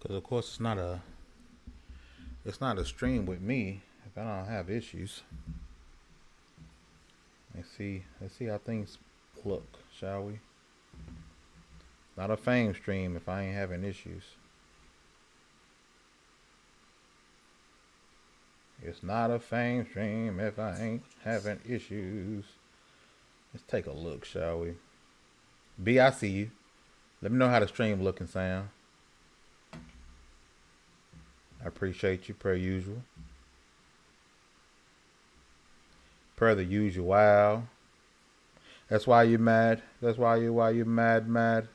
Because of course it's not a stream with me if I don't have issues. Let's see how things look, shall we? Not a fame stream if I ain't having issues. It's not a fame stream if I ain't having issues. Let's take a look, shall we? B, I see you. Let me know how the stream look and sound. I appreciate you per usual. Per the usual. Wow. That's why you mad. That's why you mad.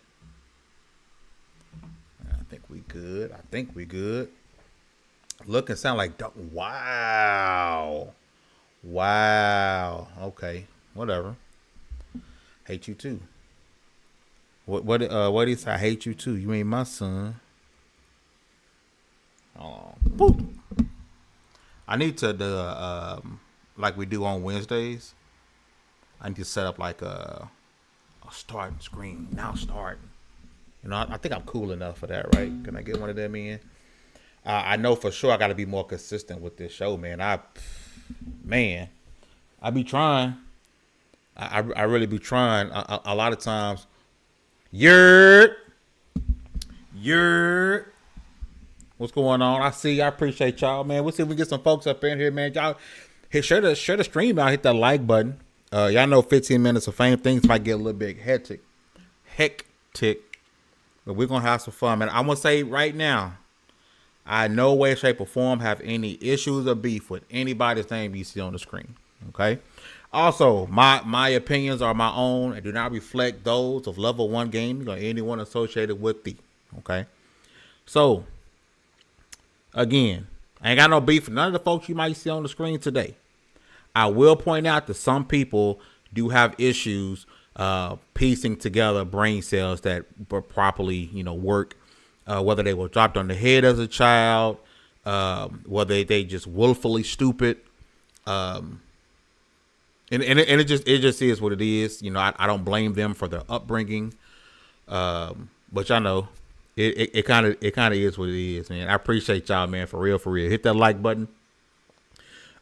I think we good. Look and sound like wow. Okay. Whatever. Hate you too. What is I hate you too? You ain't my son. Oh. I need to like we do on Wednesdays. I need to set up like a starting screen. Now starting. You know, I think I'm cool enough for that, right? Can I get one of them in? I know for sure I got to be more consistent with this show, man. I be trying. I really be trying. A lot of times, you're. What's going on? I appreciate y'all, man. We'll see if we get some folks up in here, man. Y'all, share the stream out. Hit that like button. Y'all know 15 minutes of fame. Things might get a little bit hectic. But we're going to have some fun, man. I'm going to say right now, I in no way, shape, or form have any issues or beef with anybody's name you see on the screen. Okay? Also, my opinions are my own and do not reflect those of Level 1 Gaming or anyone associated with the. Okay? So, again, I ain't got no beef with none of the folks you might see on the screen today. I will point out that some people do have issues piecing together brain cells that properly, work. Whether they were dropped on the head as a child, whether they just willfully stupid, and it just is what it is. I don't blame them for their upbringing, but y'all know it kind of is what it is, man. I appreciate y'all, man, for real. Hit that like button.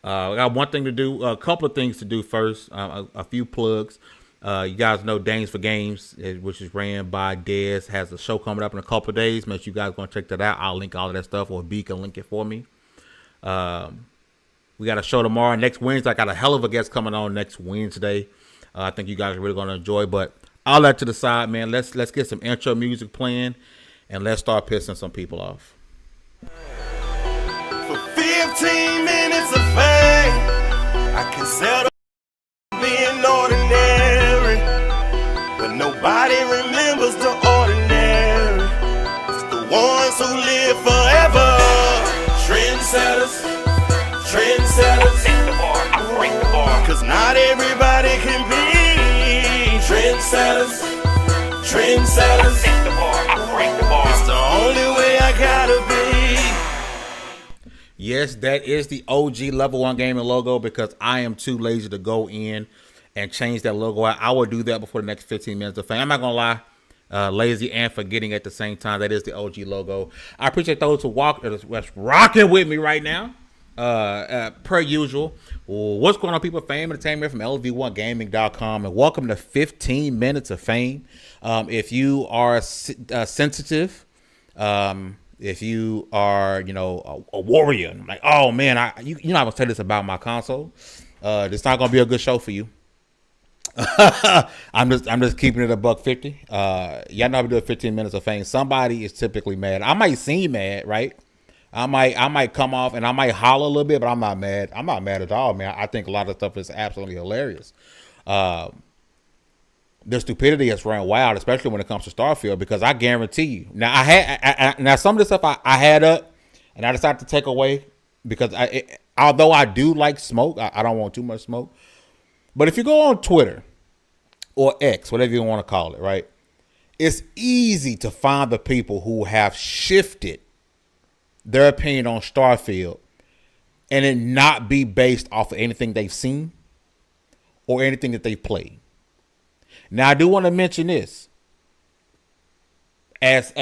I got one thing to do, a couple of things to do first. A few plugs. You guys know Dames for Games, which is ran by Dez, has a show coming up in a couple of days. Make sure you guys go and check that out. I'll link all of that stuff, or B can link it for me. We got a show tomorrow. Next Wednesday, I got a hell of a guest coming on next Wednesday. I think you guys are really going to enjoy. But all that to the side, man. Let's get some intro music playing, and let's start pissing some people off. For 15 minutes of fame, I can settle being ordinary, but nobody remembers the ordinary. It's the ones who live forever. Trendsetters. I break the bar. Cause not everybody can be trendsetters. I break the bar. It's the only way I gotta be. Yes, that is the OG Level 1 Gaming logo, because I am too lazy to go in and change that logo out. I will do that before the next 15 minutes of fame. I'm not going to lie, lazy and forgetting at the same time. That is the OG logo. I appreciate those who that's rocking with me right now. Per usual, what's going on, people? Fame Entertainment from LV1Gaming.com, and welcome to 15 Minutes of Fame. If you are sensitive, if you are, a warrior, I'm like, oh man, I'm gonna say this about my console. It's not gonna be a good show for you. I'm just keeping it $150. Y'all know I'm doing 15 minutes of fame. Somebody is typically mad. I might seem mad, right? I might come off and I might holler a little bit, but I'm not mad. I'm not mad at all, man. I think a lot of stuff is absolutely hilarious. The stupidity has run wild, especially when it comes to Starfield, because I guarantee you. Now now some of the stuff I had up and I decided to take away because although I do like smoke, I don't want too much smoke. But if you go on Twitter or X, whatever you want to call it, right? It's easy to find the people who have shifted their opinion on Starfield and it not be based off of anything they've seen or anything that they've played. Now, I do want to mention this. As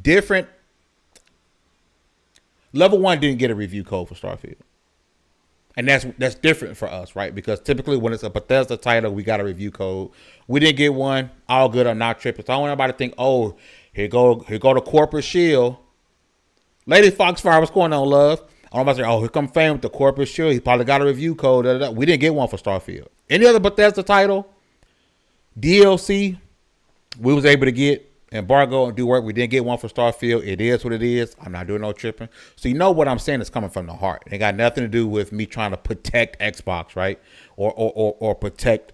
different. Level 1 didn't get a review code for Starfield. And that's different for us, right? Because typically when it's a Bethesda title, we got a review code. We didn't get one. All good. I'm not tripping. So I don't want everybody to think, oh, here go the corporate shield. Lady Foxfire, what's going on, love? I don't about to say, oh, here come Fame with the corporate shield. He probably got a review code. Da, da, da. We didn't get one for Starfield. Any other Bethesda title, DLC, we was able to get embargo and do work. We didn't get one for Starfield. It is what it is. I'm not doing no tripping. So you know what I'm saying is coming from the heart. It got nothing to do with me trying to protect Xbox, right? Or protect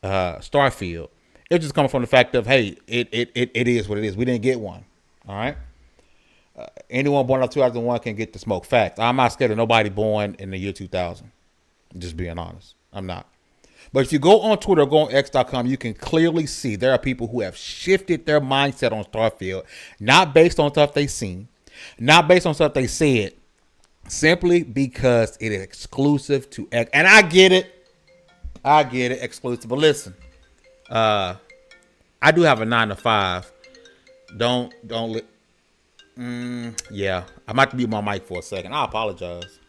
Starfield. It's just coming from the fact of, hey, it is what it is. We didn't get one. All right. Anyone born in 2001 can get the smoke. Facts. I'm not scared of nobody born in the year 2000. Just being honest. I'm not. But if you go on Twitter, go on X.com, you can clearly see there are people who have shifted their mindset on Starfield, not based on stuff they've seen, not based on stuff they said, simply because it is exclusive to X. And I get it, exclusive. But listen, I do have a 9 to 5. Yeah, I might mute my mic for a second. I apologize.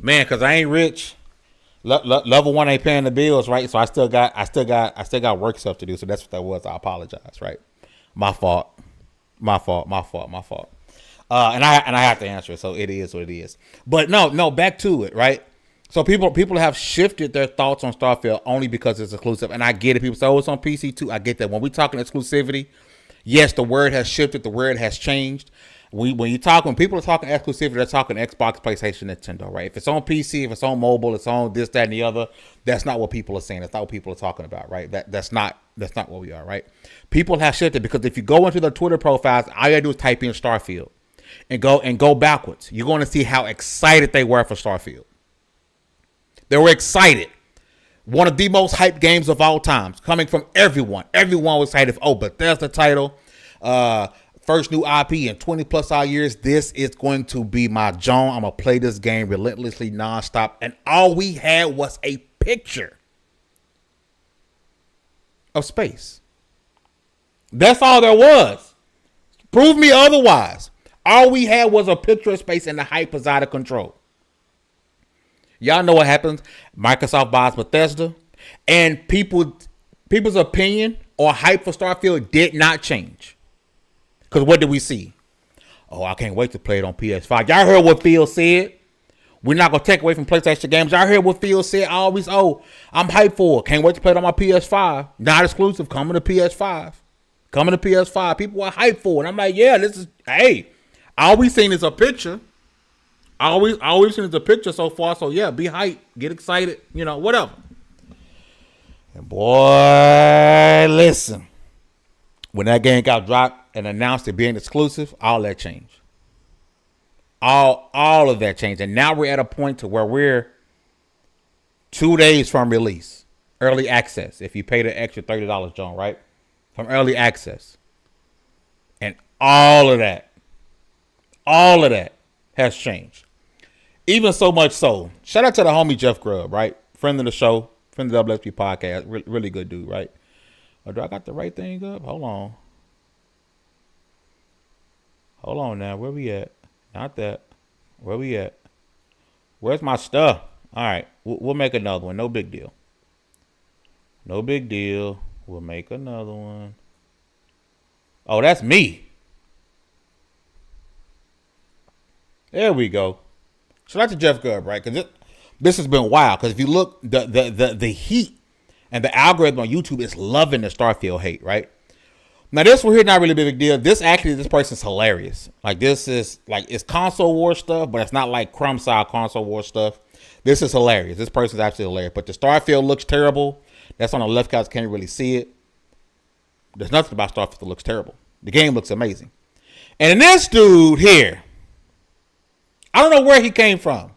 Man, cause I ain't rich. Level 1 ain't paying the bills, right? So I still got work stuff to do. So that's what that was. I apologize, right? My fault. And I have to answer it. So it is what it is. But no, back to it, right? So people have shifted their thoughts on Starfield only because it's exclusive, and I get it. People say, "Oh, it's on PC too." I get that. When we talking exclusivity, yes, the word has shifted. The word has changed. When people are talking exclusivity, they're talking Xbox, PlayStation, Nintendo, right? If it's on PC, if it's on mobile, it's on this, that, and the other. That's not what people are saying. That's not what people are talking about, right? That's not what we are, right? People have shifted because if you go into their Twitter profiles, all you gotta do is type in Starfield and go backwards. You're going to see how excited they were for Starfield. They were excited. One of the most hyped games of all times, coming from everyone. Everyone was excited. Oh, Bethesda title. First new IP in 20 plus odd years. This is going to be my John. I'm going to play this game relentlessly, nonstop. And all we had was a picture of space. That's all there was. Prove me otherwise. All we had was a picture of space, and the hype was out of control. Y'all know what happens. Microsoft buys Bethesda, and people's opinion or hype for Starfield did not change. Because what did we see? Oh, I can't wait to play it on PS5. Y'all heard what Phil said. We're not going to take away from PlayStation games. Y'all heard what Phil said. I'm hyped for it. Can't wait to play it on my PS5. Not exclusive. Coming to PS5. People are hyped for it. I'm like, yeah, all we've seen is a picture. All we've seen is a picture so far. So, yeah, be hyped. Get excited. Whatever. And, boy, listen. When that game got dropped and announced it being exclusive, all that changed. All of that changed. And now we're at a point to where we're 2 days from release. Early access. If you pay the extra $30, John, right? From early access. And all of that has changed. Even so much so. Shout out to the homie Jeff Grubb, right? Friend of the show. Friend of the WSP podcast. Really good dude, right? Oh, do I got the right thing up? Hold on now. Where we at? Not that. Where we at? Where's my stuff? All right. We'll make another one. No big deal. We'll make another one. Oh, that's me. There we go. Shout out to Jeff Grubb, right? Because this has been wild. Because if you look, the heat and the algorithm on YouTube is loving the Starfield hate, right? Now this one here not really a big deal. This person's hilarious. Like this is like it's console war stuff, but it's not like crumb style console war stuff. This is hilarious. This person's absolutely hilarious. But the Starfield looks terrible. That's on the left couch. Can't really see it. There's nothing about Starfield that looks terrible. The game looks amazing. And then this dude here, I don't know where he came from.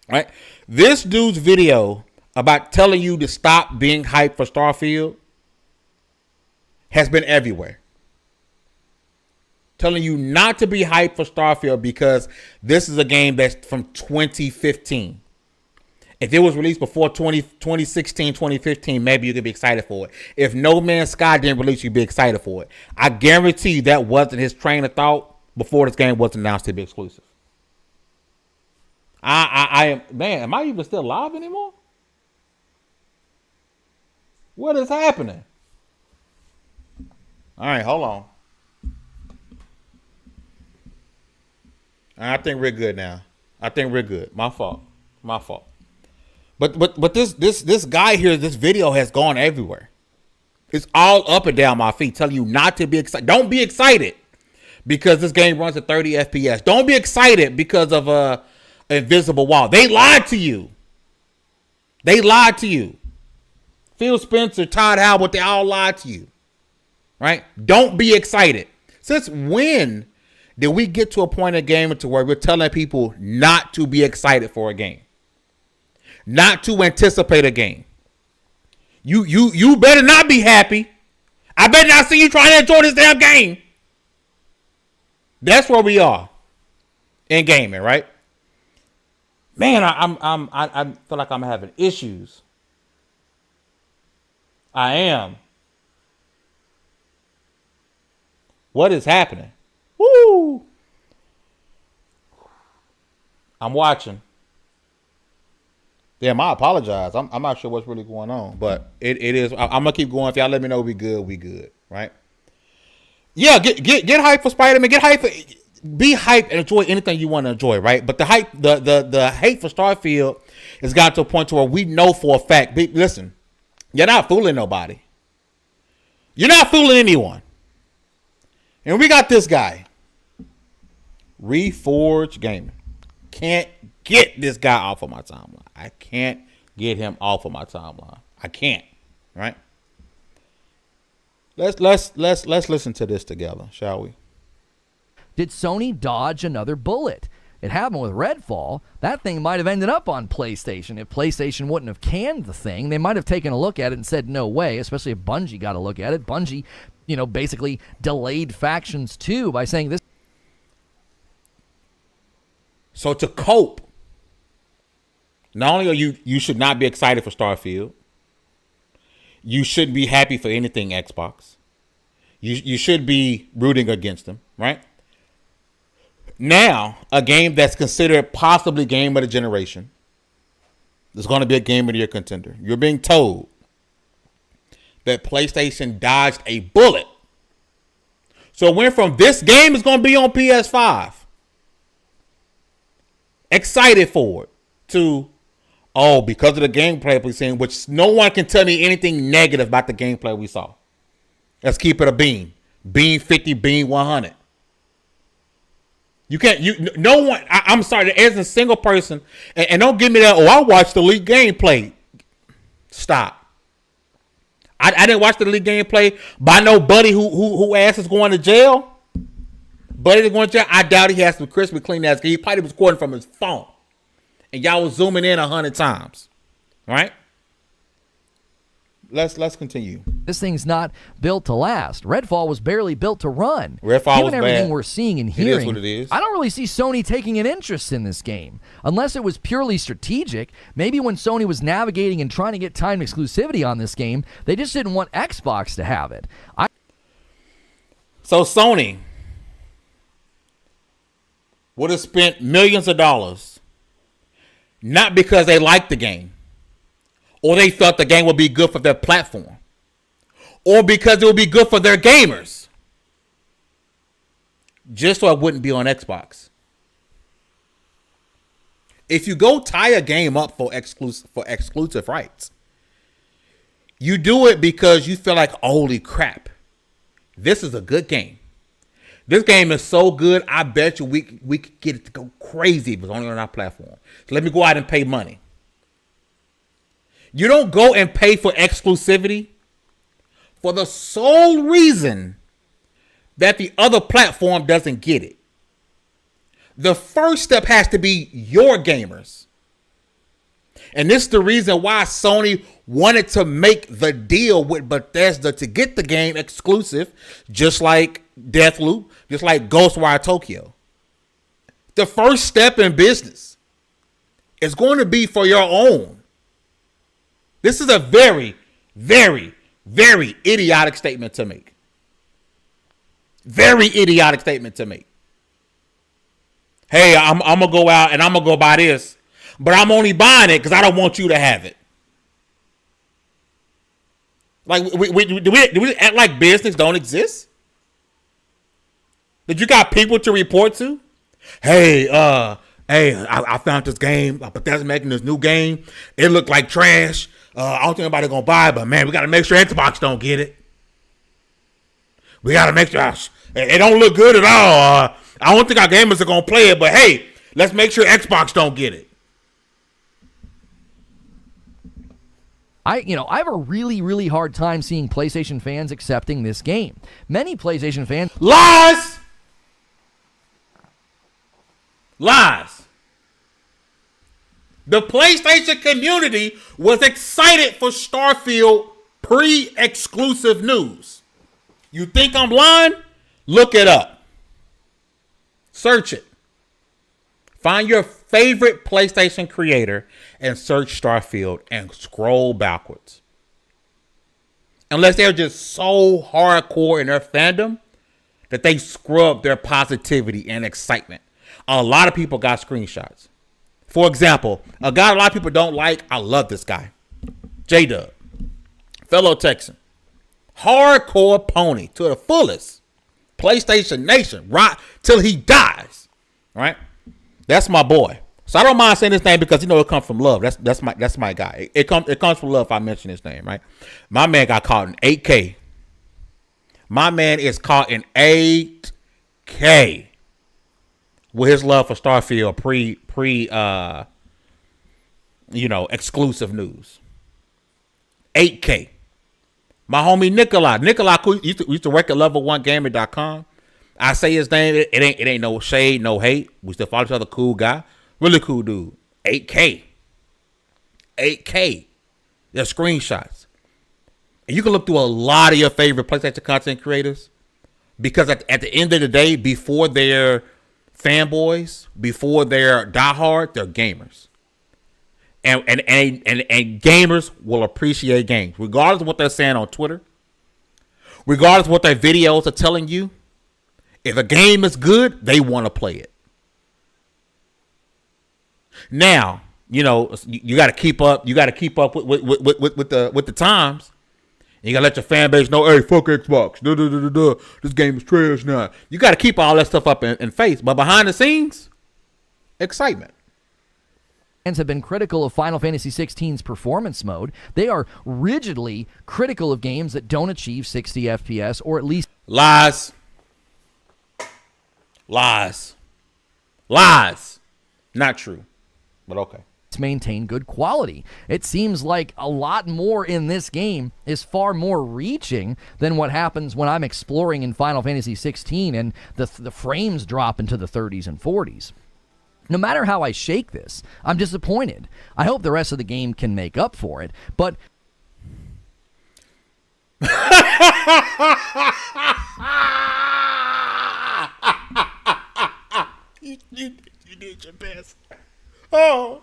Right? This dude's video about telling you to stop being hyped for Starfield has been everywhere. Telling you not to be hyped for Starfield because this is a game that's from 2015. If it was released before 2016, 2015, maybe you could be excited for it. If No Man's Sky didn't release, you'd be excited for it. I guarantee you that wasn't his train of thought before this game was announced to be exclusive. I am, man, am I even still live anymore? What is happening? All right, hold on. I think we're good now. I think we're good. My fault. But this guy here, this video has gone everywhere. It's all up and down my feed telling you not to be excited. Don't be excited because this game runs at 30 FPS. Don't be excited because of a invisible wall. They lied to you. Phil Spencer, Todd Howard, they all lied to you. Right? Don't be excited. Since when did we get to a point in gaming to where we're telling people not to be excited for a game? Not to anticipate a game. You better not be happy. I better not see you trying to enjoy this damn game. That's where we are in gaming, right? Man, I feel like I'm having issues. I am. What is happening? Woo! I'm watching. Damn, I apologize. I'm not sure what's really going on, but it is. I'm gonna keep going. If y'all let me know we good, right? Yeah, get hyped for Spider-Man. Get hyped for, be hyped and enjoy anything you want to enjoy, right? But the hype, the hate for Starfield has got to a point to where we know for a fact. Listen, you're not fooling nobody. You're not fooling anyone. And we got this guy, Reforged Gaming. Can't get this guy off of my timeline. I can't get him off of my timeline. I can't. Right? Let's listen to this together, shall we? Did Sony dodge another bullet? It happened with Redfall. That thing might have ended up on PlayStation. If PlayStation wouldn't have canned the thing, they might have taken a look at it and said, no way, especially if Bungie got a look at it. Bungie, basically delayed Factions 2 by saying this. So to cope, not only are you should not be excited for Starfield, you shouldn't be happy for anything Xbox. You should be rooting against them, right? Now, a game that's considered possibly game of the generation is going to be a game of the year contender. You're being told that PlayStation dodged a bullet. So it went from this game is going to be on PS5, excited for it, to, oh, because of the gameplay we've seen, which no one can tell me anything negative about the gameplay we saw. Let's keep it a beam. Beam 50, beam 100. You can't, no one, I'm sorry, there isn't a single person, and don't give me that, I watched the leaked gameplay. Stop. I didn't watch the leaked gameplay, but I know Buddy who ass is going to jail. Buddy is going to jail. I doubt he has some crispy clean ass. He probably was recording from his phone. And y'all was zooming in 100 times. Right? Let's continue. This thing's not built to last. Redfall was barely built to run. Redfall was everything bad. We're seeing and hearing, it is what it is. I don't really see Sony taking an interest in this game. Unless it was purely strategic. Maybe when Sony was navigating and trying to get timed exclusivity on this game, they just didn't want Xbox to have it. So Sony would have spent millions of dollars, not because they liked the game, or they thought the game would be good for their platform, or because it would be good for their gamers, just so it wouldn't be on Xbox. If you go tie a game up for exclusive rights, you do it because you feel like, holy crap, this is a good game. This game is so good, I bet you we could get it to go crazy if it's only on our platform. So let me go out and pay money. You don't go and pay for exclusivity for the sole reason that the other platform doesn't get it. The first step has to be your gamers. And this is the reason why Sony wanted to make the deal with Bethesda to get the game exclusive, just like Deathloop, just like Ghostwire Tokyo. The first step in business is going to be for your own. This is a very, very, very idiotic statement to make. Very idiotic statement to make. Hey, I'm going to go out and I'm going to go buy this, but I'm only buying it because I don't want you to have it. Like, do we act like business don't exist? That you got people to report to? Hey, I found this game. Bethesda's making this new game. It looked like trash. I don't think anybody gonna buy it, but man, we gotta make sure Xbox don't get it. We gotta make sure it don't look good at all. I don't think our gamers are gonna play it, but hey, let's make sure Xbox don't get it. I have a really, really hard time seeing PlayStation fans accepting this game. Many PlayStation fans... Lies! The PlayStation community was excited for Starfield pre-exclusive news. You think I'm lying? Look it up. Search it. Find your favorite PlayStation creator and search Starfield and scroll backwards. Unless they're just so hardcore in their fandom that they scrub their positivity and excitement. A lot of people got screenshots. For example, a guy a lot of people don't like, I love this guy. J-Dub. Fellow Texan. Hardcore pony to the fullest. PlayStation Nation. Right till he dies. Right? That's my boy. So I don't mind saying his name because it comes from love. That's my guy. It comes from love if I mention his name, right? My man got caught in 8K. My man is caught in 8K with his love for Starfield pre exclusive news. 8K. My homie Nikolai used to work at level1gamer.com. I say his name, it ain't no shade, no hate. We still follow each other, cool guy. Really cool dude. 8K. There's screenshots. And you can look through a lot of your favorite PlayStation content creators because at the end of the day, before they're fanboys, before they're diehard, they're gamers. And gamers will appreciate games, regardless of what they're saying on Twitter, regardless of what their videos are telling you. If a game is good, they want to play it. Now, you got to keep up. You got to keep up with the times. You got to let your fan base know, hey, fuck Xbox. This game is trash now. You got to keep all that stuff up in face. But behind the scenes, excitement. Fans have been critical of Final Fantasy XVI's performance mode. They are rigidly critical of games that don't achieve 60 FPS or at least... Lies. Not true, but okay. To maintain good quality. It seems like a lot more in this game is far more reaching than what happens when I'm exploring in Final Fantasy XVI and the frames drop into the 30s and 40s. No matter how I shake this, I'm disappointed. I hope the rest of the game can make up for it, but... You did your best. Oh,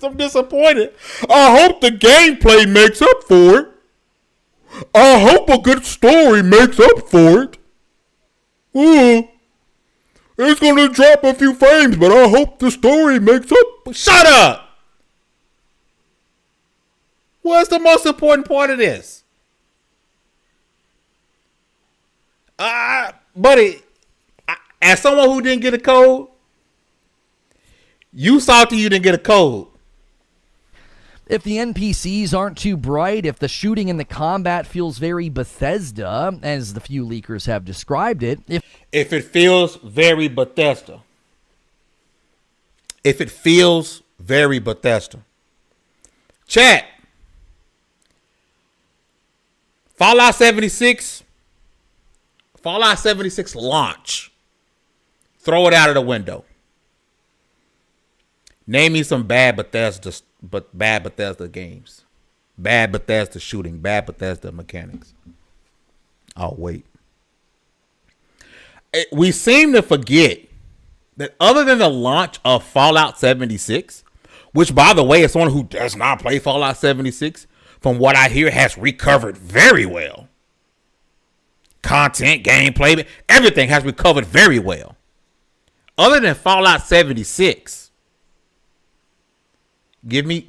I'm disappointed. I hope the gameplay makes up for it. I hope a good story makes up for it. It's going to drop a few frames, but I hope the story makes up. Shut up! What's the most important part of this? Buddy, as someone who didn't get a code, you salty you didn't get a code. If the NPCs aren't too bright, if the shooting and the combat feels very Bethesda, as the few leakers have described it, if it feels very Bethesda. If it feels very Bethesda. Chat. Fallout 76 launch. Throw it out of the window. Name me some bad Bethesda games. Bad Bethesda shooting. Bad Bethesda mechanics. Oh, wait. We seem to forget that other than the launch of Fallout 76, which, by the way, is someone who does not play Fallout 76, from what I hear, has recovered very well. Content, gameplay, everything has recovered very well. Other than Fallout 76, give me,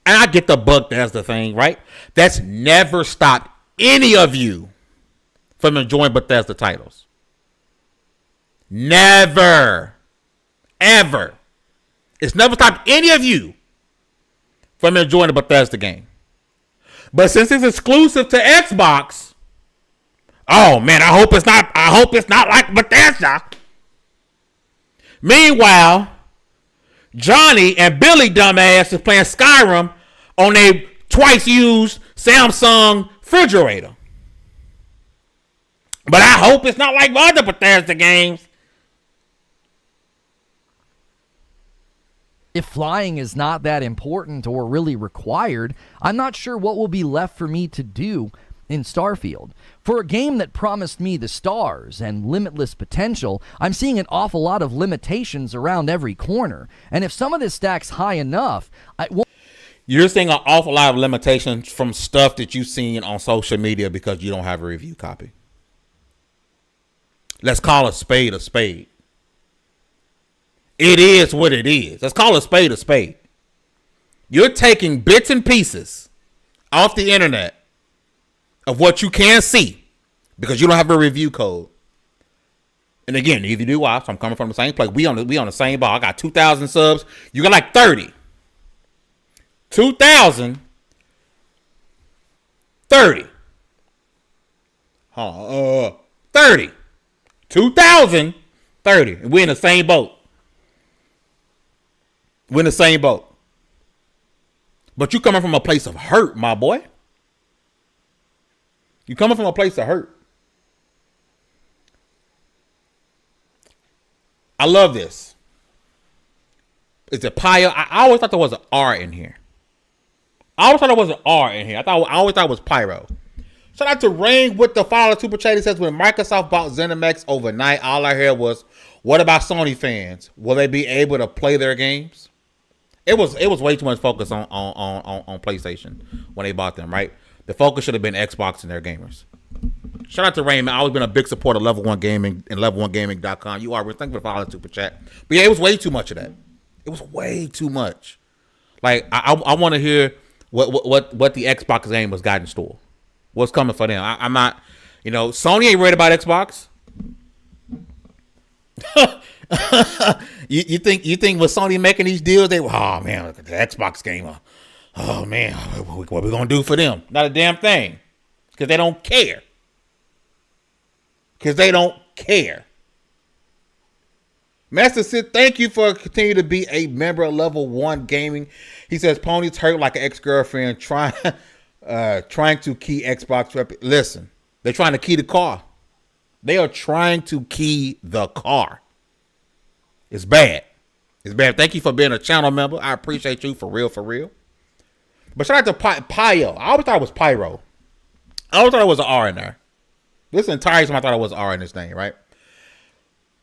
and I get the bug, that's the thing, right? That's never stopped any of you from enjoying Bethesda titles. Never. Ever. It's never stopped any of you from enjoying a Bethesda game. But since it's exclusive to Xbox, oh man, I hope it's not like Bethesda. Meanwhile, Johnny and Billy dumbass is playing Skyrim on a twice used Samsung refrigerator. But I hope it's not like other Bethesda games. If flying is not that important or really required, I'm not sure what will be left for me to do in Starfield. For a game that promised me the stars and limitless potential, I'm seeing an awful lot of limitations around every corner. And if some of this stacks high enough, you're seeing an awful lot of limitations from stuff that you've seen on social media because you don't have a review copy. Let's call a spade a spade. It is what it is. Let's call a spade a spade. You're taking bits and pieces off the internet of what you can see because you don't have a review code. And again, neither do I. So I'm coming from the same place. We on the same ball. I got 2,000 subs. You got like 30. 2,000. 30. 30. 2,000. 30. And we're in the same boat. We're in the same boat. But you coming from a place of hurt, my boy. You coming from a place of hurt. I love this. It's a Pyro. I always thought there was an R in here. I always thought it was Pyro. Shout out to Rain with the follow super chat. He says, when Microsoft bought ZeniMax overnight, all I heard was, what about Sony fans? Will they be able to play their games? It was way too much focus on PlayStation when they bought them, right? The focus should have been Xbox and their gamers. Shout out to Rain, man. I've always been a big supporter of Level 1 Gaming and level1gaming.com. You are. Thank you for following super chat. But yeah, it was way too much of that. It was way too much. Like, I want to hear what the Xbox game was got in store. What's coming for them? I'm not, Sony ain't worried about Xbox. you think with Sony making these deals, they were, oh man, look at the Xbox game. Oh man, what we gonna do for them? Not a damn thing, because they don't care. Master Sid, thank you for continuing to be a member of Level 1 Gaming. He says Pony's hurt like an ex-girlfriend trying to key Xbox rep. Listen, they're trying to key the car. They are trying to key the car. It's bad. It's bad. Thank you for being a channel member. I appreciate you for real. But shout out to Pyro. I always thought it was Pyro. I always thought it was an R in there. This entire time I thought it was an R in this thing, right?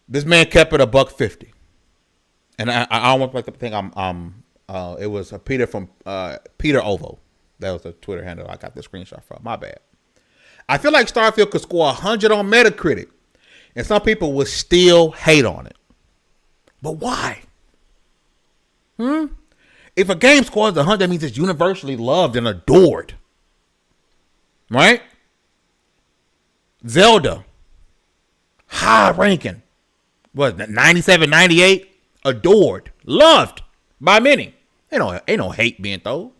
This man kept it $150. And I almost like to think it was a Peter from Peter Ovo. That was the Twitter handle I got the screenshot from. My bad. I feel like Starfield could score 100 on Metacritic, and some people will still hate on it. But why? If a game scores 100, that means it's universally loved and adored. Right? Zelda. High ranking. What, 97, 98? Adored. Loved by many. Ain't no hate being thrown.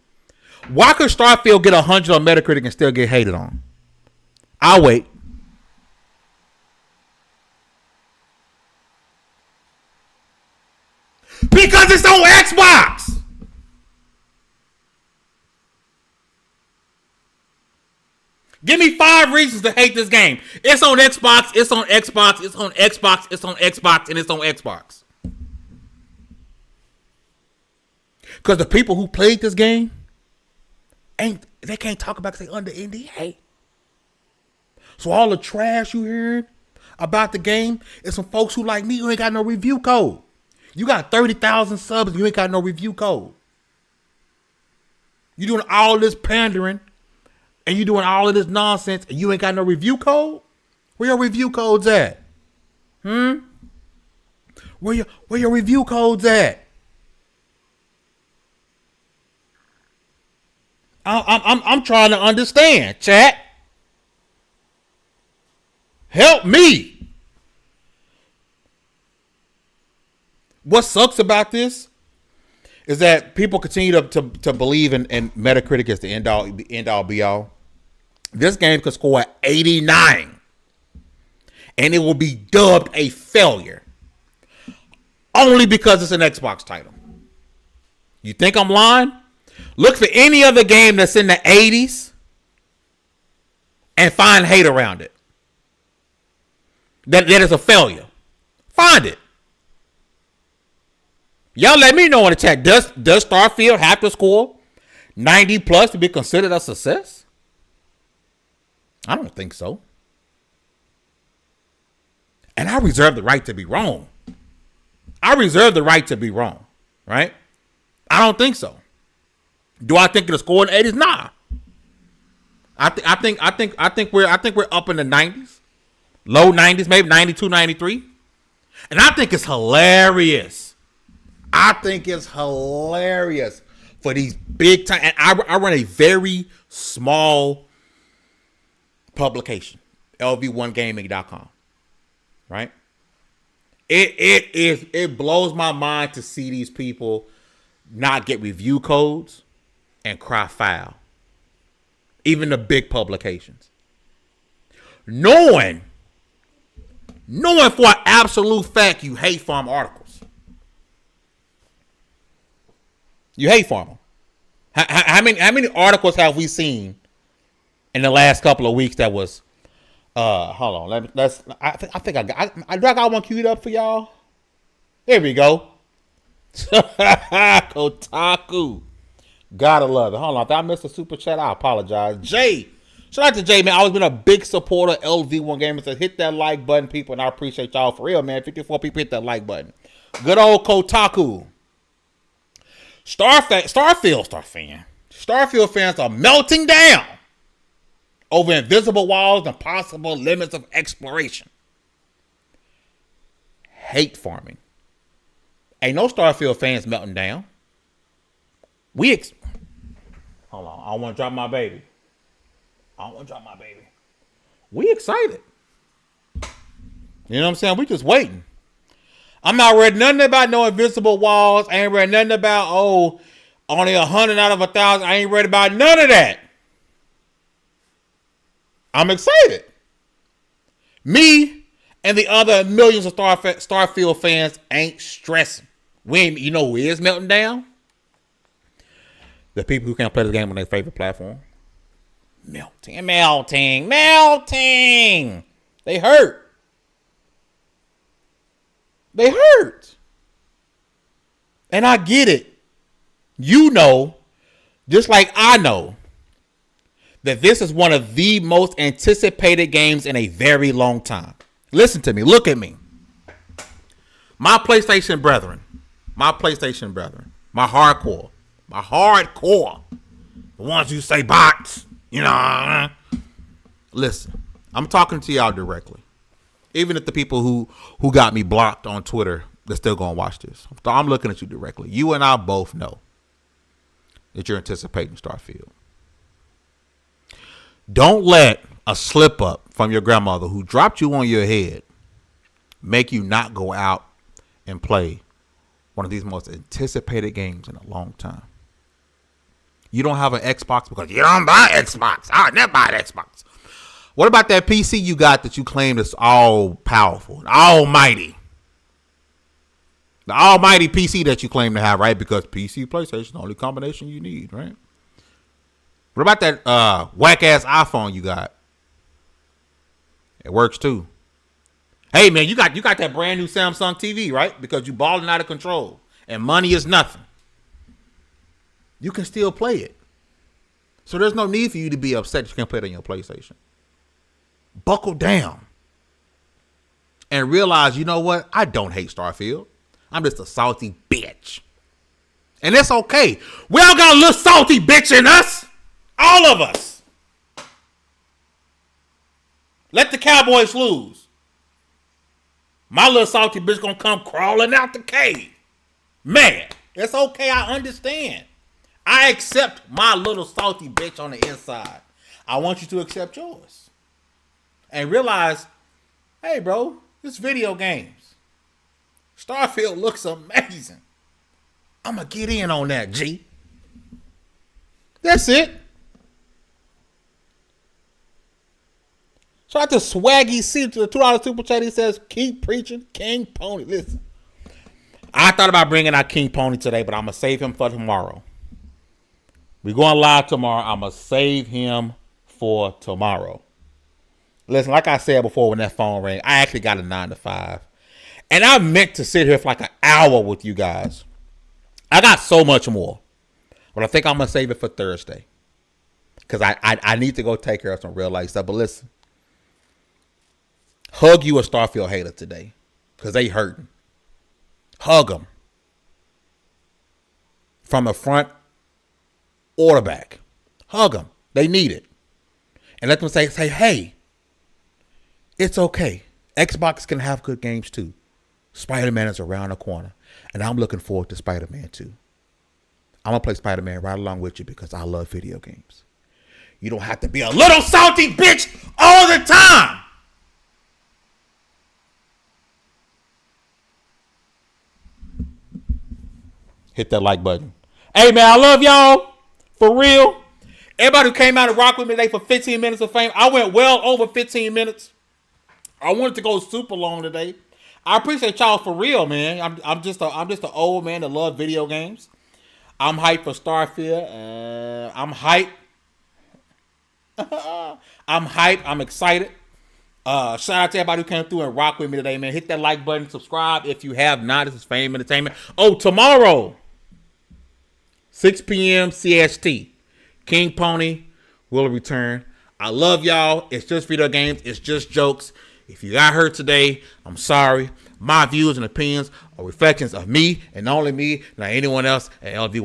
Why could Starfield get 100 on Metacritic and still get hated on? I'll wait. Because it's on Xbox. Give me 5 reasons to hate this game. It's on Xbox, it's on Xbox, it's on Xbox, it's on Xbox, and it's on Xbox. Because the people who played this game, they can't talk about it because they under NDA. So all the trash you heard about the game is from folks who like me who ain't got no review code. You got 30,000 subs and you ain't got no review code. You doing all this pandering and you doing all of this nonsense and you ain't got no review code? Where your review codes at? Where your review codes at? I'm trying to understand, chat. Help me. What sucks about this is that people continue to believe in Metacritic as the end all be all. This game could score 89 and it will be dubbed a failure only because it's an Xbox title. You think I'm lying? Look for any other game that's in the 80s and find hate around it. That is a failure. Find it. Y'all let me know in the chat. Does Starfield have to score 90 plus to be considered a success? I don't think so. And I reserve the right to be wrong. I reserve the right to be wrong, right? I don't think so. Do I think it'll score in the 80s? Nah. I think we're up in the 90s. Low 90s, maybe 92, 93. And I think it's hilarious. I think it's hilarious for these big time. And I run a very small publication, lv1gaming.com. Right? It blows my mind to see these people not get review codes and cry foul. Even the big publications. Knowing for an absolute fact you hate farm articles. You hate farm. How many articles have we seen in the last couple of weeks that was hold on, I think I got one queued up for y'all. Here we go. Kotaku. Gotta love it. Hold on. If I missed a super chat, I apologize. Jay. Shout out to Jay, man. I've always been a big supporter of LV1 Gamers. So hit that like button, people, and I appreciate y'all for real, man. 54 people hit that like button. Good old Kotaku. Starfield fans are melting down over invisible walls and possible limits of exploration. Hate farming. Ain't no Starfield fans melting down. Hold on. I don't want to drop my baby. We excited. You know what I'm saying? We just waiting. I'm not read nothing about no invisible walls. I ain't read nothing about, only 100 out of 1,000. I ain't read about none of that. I'm excited. Me and the other millions of Starfield fans ain't stressing. You know who is melting down? The people who can't play the game on their favorite platform. Melting. They hurt. And I get it. You know, just like I know, that this is one of the most anticipated games in a very long time. Listen to me. Look at me. My PlayStation brethren. My hardcore. The ones who say bots. Listen. I'm talking to y'all directly. Even if the people who got me blocked on Twitter, they're still going to watch this. I'm looking at you directly. You and I both know that you're anticipating Starfield. Don't let a slip up from your grandmother who dropped you on your head make you not go out and play one of these most anticipated games in a long time. You don't have an Xbox because you don't buy Xbox. I never buy an Xbox. What about that PC you got that you claim is all powerful, almighty? The almighty PC that you claim to have, right? Because PC, PlayStation, the only combination you need, right? What about that whack ass iPhone you got? It works too. Hey man, you got that brand new Samsung TV, right? Because you balling out of control and money is nothing. You can still play it. So there's no need for you to be upset that you can't play it on your PlayStation. Buckle down and realize, you know what? I don't hate Starfield. I'm just a salty bitch. And it's okay. We all got a little salty bitch in us. All of us. Let the Cowboys lose. My little salty bitch gonna come crawling out the cave. Man, it's okay. I understand. I accept my little salty bitch on the inside. I want you to accept yours. And realize, hey, bro, it's video games. Starfield looks amazing. I'm going to get in on that, G. That's it. Shout out to Swaggy C to the $2 super chat. He says, keep preaching, King Pony. Listen, I thought about bringing out King Pony today, but I'm going to save him for tomorrow. We're going live tomorrow. I'm going to save him for tomorrow. Listen, like I said before when that phone rang, I actually got a 9 to 5. And I meant to sit here for like an hour with you guys. I got so much more. But I think I'm going to save it for Thursday. Because I need to go take care of some real life stuff. But listen. Hug you a Starfield hater today. Because they hurting. Hug them. From the front or the back. Hug them. They need it. And let them say, hey, it's okay. Xbox can have good games too. Spider-Man is around the corner. And I'm looking forward to Spider-Man 2. I'm going to play Spider-Man right along with you because I love video games. You don't have to be a little salty bitch all the time. Hit that like button. Hey, man, I love y'all. For real. Everybody who came out and rocked with me today for 15 minutes of fame. I went well over 15 minutes. I wanted to go super long today. I appreciate y'all for real, man. I'm just an old man that love video games. I'm hyped for Starfield. I'm hyped. I'm hyped. I'm excited. Shout out to everybody who came through and rocked with me today, man. Hit that like button. Subscribe if you have not. This is Fame Entertainment. Oh, tomorrow, 6 p.m. CST. King Pony will return. I love y'all. It's just video games. It's just jokes. If you got hurt today, I'm sorry. My views and opinions are reflections of me and only me, not anyone else at LV1.